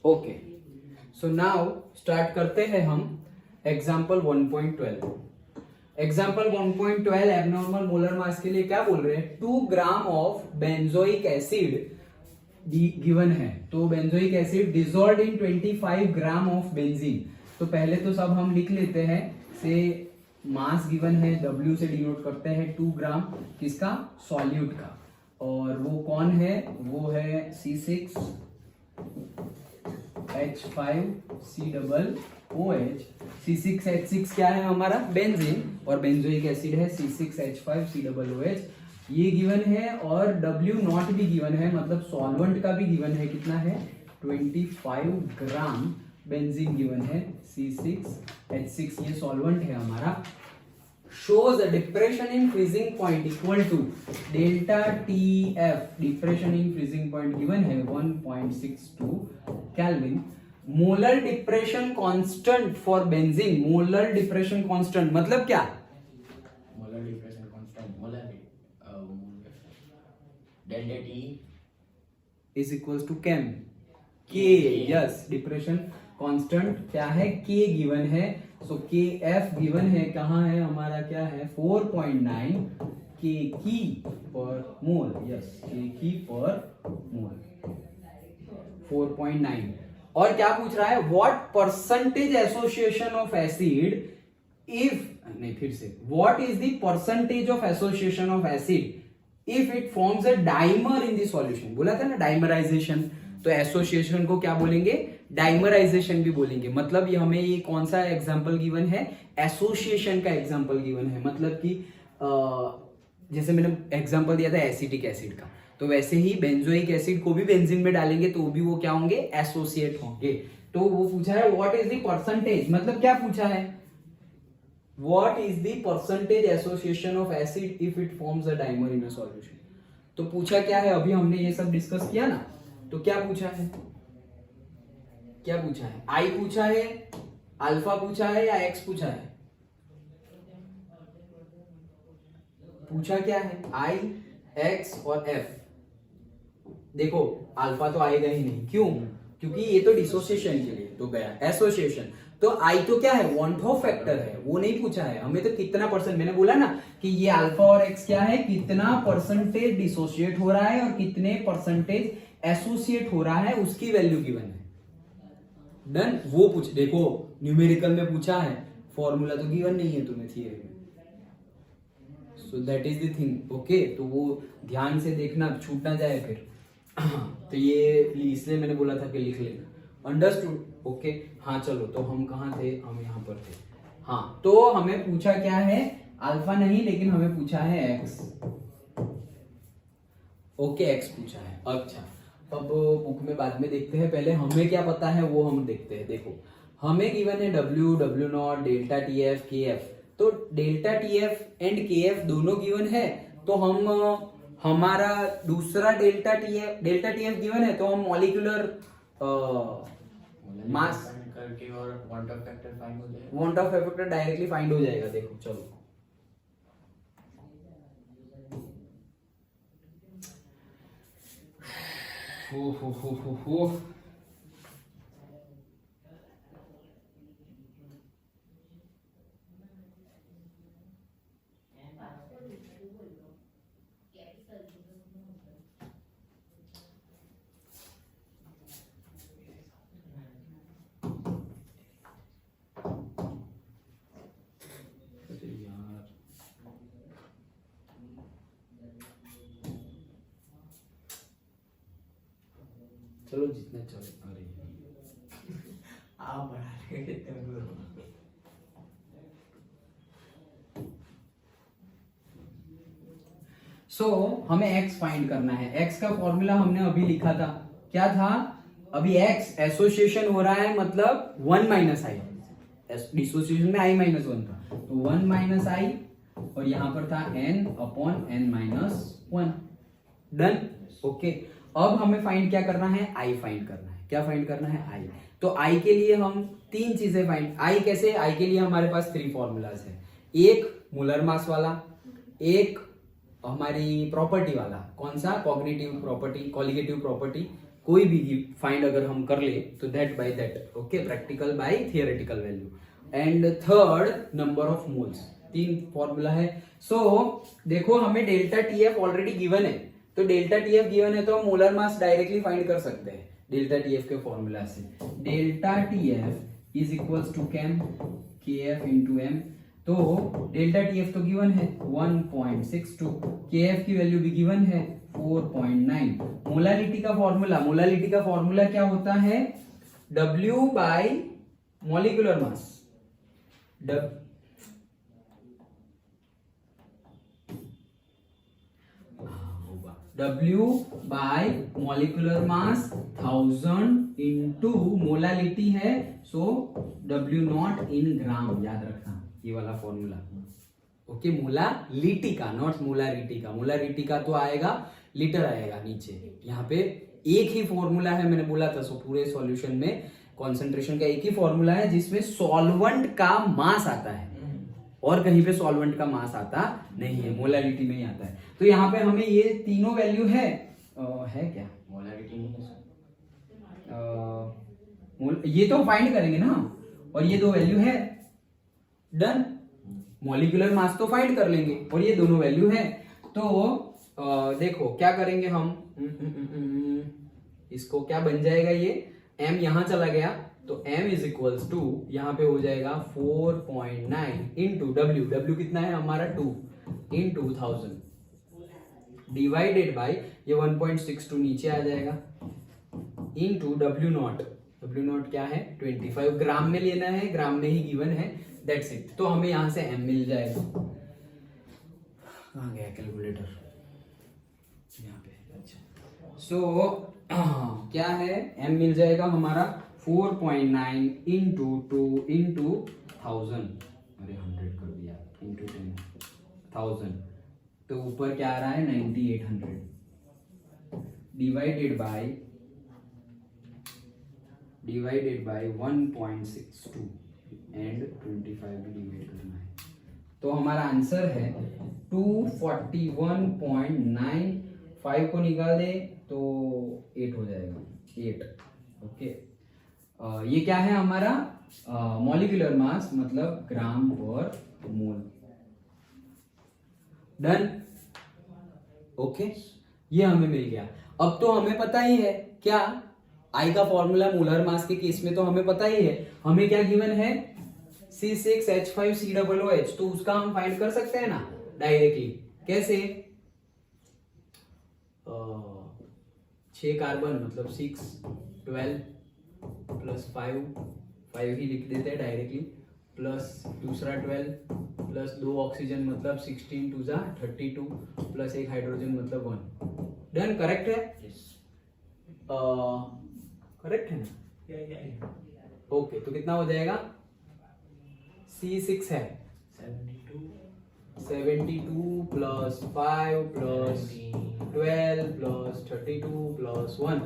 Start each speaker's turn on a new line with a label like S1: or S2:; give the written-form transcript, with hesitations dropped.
S1: Okay, so now start करते हैं हम example 1.12। Example 1.12 abnormal molar mass के लिए क्या बोल रहे हैं, 2 gram of benzoic acid given है। तो benzoic acid dissolved in 25 gram of benzene. तो पहले तो सब हम लिख लेते हैं, से मास गिवन है, W से डिनोट करते हैं 2 ग्राम किसका, सॉल्यूट का, और वो कौन है, वो है C6H5COOH। C6H6 क्या है हमारा, बेंजीन, और बेंजोइक एसिड है C6H5COOH, ये गिवन है, और W नॉट भी गिवन है, मतलब सॉल्वेंट का भी गिवन है, कितना है 25 ग्राम बेंजीन गिवन है, C6H6 ये सॉल्वेंट है हमारा। shows a depression in freezing point equal to delta TF, depression in freezing point given है 1.62 Kelvin। molar depression constant for benzene, molar depression constant मतलब क्या,
S2: molar depression constant, molar delta T
S1: is equals to chem K, yes, depression constant क्या है, K given है, सो KF given है, कहाँ है हमारा, क्या है 4.9 Kg पर मोल, यस Kg पर मोल 4.9। और क्या पूछ रहा है, what percentage association of acid if, नहीं फिर से, what is the percentage of association of acid if it forms a dimer in the solution. बोला था ना डाइमराइजेशन, तो एसोसिएशन को क्या बोलेंगे, डाइमराइजेशन भी बोलेंगे। मतलब ये हमें ये कौन सा एग्जांपल गिवन है, एसोसिएशन का एग्जांपल गिवन है। मतलब कि जैसे मैंने एग्जांपल दिया था एसिटिक एसिड का, तो वैसे ही बेंजोइक एसिड को भी बेंजीन में डालेंगे तो भी वो क्या होंगे, एसोसिएट होंगे। तो वो पूछा है व्हाट इज द परसेंटेज, मतलब क्या पूछा है, what is the percentage association of acid if it forms a dimer in a solution. तो पूछा क्या है, अभी हमने ये सब डिस्कस किया ना, तो क्या पूछा है, क्या पूछा है, आई पूछा है, अल्फा पूछा है, या एक्स पूछा है, पूछा क्या है, आई, एक्स और एफ। देखो अल्फा तो आएगा ही नहीं, क्यों, क्योंकि ये तो डिसोसिएशन के लिए तो गया, एसोसिएशन तो आई तो क्या है, वॉन ऑफ फैक्टर है, वो नहीं पूछा है हमें। तो कितना परसेंट, मैंने बोला ना कि ये अल्फा और एक्स क्या है, कितना परसेंटेज डिसोसिएट हो रहा है और कितने परसेंटेज एसोसिएट हो रहा है, उसकी वैल्यू गिवन है। डन, वो पूछ, देखो न्यूमेरिकल में पूछा है, फॉर्मूला तो गिवन नहीं है तुम्हें थियरी में, so that is the thing. Okay, तो वो ध्यान से देखना, छूट ना जाए फिर। तो ये इसलिए मैंने बोला था कि लिख लेना, अंडरस्टूड। ओके, हाँ चलो, तो हम कहाँ थे, हम यहाँ पर थे। हाँ, तो हमें पूछा क्या है, अल्फा नहीं, लेकिन हमें पूछा है एक्स। ओके, एक्स पूछा है। अच्छा, अब बुक में बाद में देखते हैं, पहले हमें क्या पता है वो हम देखते हैं। देखो हमें गिवन है W, W not, delta TF, KF। तो डेल्टा TF एंड KF दोनों गिवन है, तो हम हमारा दूसरा डेल्टा TF गिवन है, तो हम मॉलिक्यूलर मास
S2: करके और वांट ऑफ फैक्टर फाइंड हो जाएगा,
S1: want of factor directly find हो जाएगा। देखो चलो, हो चलो जितना चले। अरे
S2: आप बढ़ा रहे हैं
S1: सो हमें x फाइंड करना है। x का फॉर्मूला हमने अभी लिखा था, क्या था, अभी x एसोसिएशन हो रहा है, मतलब 1 माइनस आई, डिसोसिएशन में i माइनस 1 था, तो 1 माइनस आई, और यहां पर था n upon n minus 1। Done, okay. अब हमें फाइंड क्या करना है, i फाइंड करना है। क्या फाइंड करना है, i। तो i के लिए हम 3 चीजें फाइंड, i कैसे, i के लिए हमारे पास 3 फॉर्मूलाज है, एक मोलर मास वाला, एक हमारी प्रॉपर्टी वाला, कौन सा, कॉग्निटिव प्रॉपर्टी, कॉलिगेटिव प्रॉपर्टी, कोई भी फाइंड अगर हम कर ले तो that by that, okay, practical by theoretical value. And third number of moles, 3 formula है। सो देखो हमें डेल्टा टीएफ ऑलरेडी गिवन है, तो डेल्टा टीएफ गिवन है तो हम मोलर मास डायरेक्टली फाइंड कर सकते हैं डेल्टा टीएफ के फॉर्मूला से। Delta TF is equals to कैम के एफ इंटू एम। तो डेल्टा टीएफ तो गिवन है 1.62, के एफ की वैल्यू भी गिवन है 4.9। मोलारिटी का फॉर्मूला क्या होता है, W bye molecular mass. W bye molecular mass 1000 into molality है, सो W नॉट इन ग्राम, याद रखना ये वाला फॉर्मूला। ओके, मोलालिटी का, नॉट मोलारिटी का। मोलारिटी का तो आएगा लीटर आएगा नीचे, यहाँ पे एक ही फॉर्मूला है, मैंने बोला था। सो पूरे सॉल्यूशन में कॉन्सेंट्रेशन का एक ही फॉर्मूला है जिसमें सॉल्वेंट का मास आता है, और कहीं पे सॉल्वेंट का मास आता नहीं है, मोलारिटी में ही आता है। तो यहाँ पे हमें ये तीनों वैल्यू है क्या,
S2: मोलारिटी नहीं है सर,
S1: ये तो फाइंड करेंगे ना, और ये 2 वैल्यू है, डन। मॉलिक्यूलर मास तो फाइंड कर लेंगे, और ये दोनों वैल्यू है। तो देखो क्या करेंगे हम, इसको क्या बन जाएगा, ये m यहां चला गया तो m इज इक्वल्स टू, यहां पे हो जाएगा 4.9 इंटू W कितना है हमारा 2 इंटू 1000 डिवाइडेड बाय ये 1.62 नीचे आ जाएगा इंटू W नॉट क्या है 25, ग्राम में लेना है, ग्राम में ही गिवन है, दैट्स इट। तो हमें यहां से m मिल जाएगा, कहां गया कैलकुलेटर, यहाँ पे, अच्छा। सो क्या है, m मिल जाएगा हमारा 4.9 इंटू 2 इंटू 1000, अरे 100 कर दिया, इंटू 1000, तो ऊपर क्या आ रहा है 9800 डिवाइडेड बाय 1.62 एंड 25 भी डिवाइड करना है। तो हमारा आंसर है 241.95 को निकाल दे तो 8 हो जाएगा, 8, ओके। ये क्या है हमारा मॉलिक्यूलर मास, मतलब ग्राम पर मोल, डन, ओके। ये हमें मिल गया। अब तो हमें पता ही है क्या, आई का फॉर्मूला मोलर मास के केस में तो हमें पता ही है, हमें क्या गिवन है C6H5COOH, तो उसका हम फाइंड कर सकते हैं ना डायरेक्टली, कैसे, 6 कार्बन मतलब 6, 12 प्लस 5 ही लिख देते हैं डायरेक्टली, प्लस दूसरा 12 प्लस 2 ऑक्सीजन मतलब 16 2 जा 32 प्लस 1 हाइड्रोजन मतलब 1, डन, करेक्ट है, करेक्ट है ना, ओके। तो कितना हो जाएगा, C6 है 72 प्लस 5 प्लस 12 प्लस 32 प्लस 1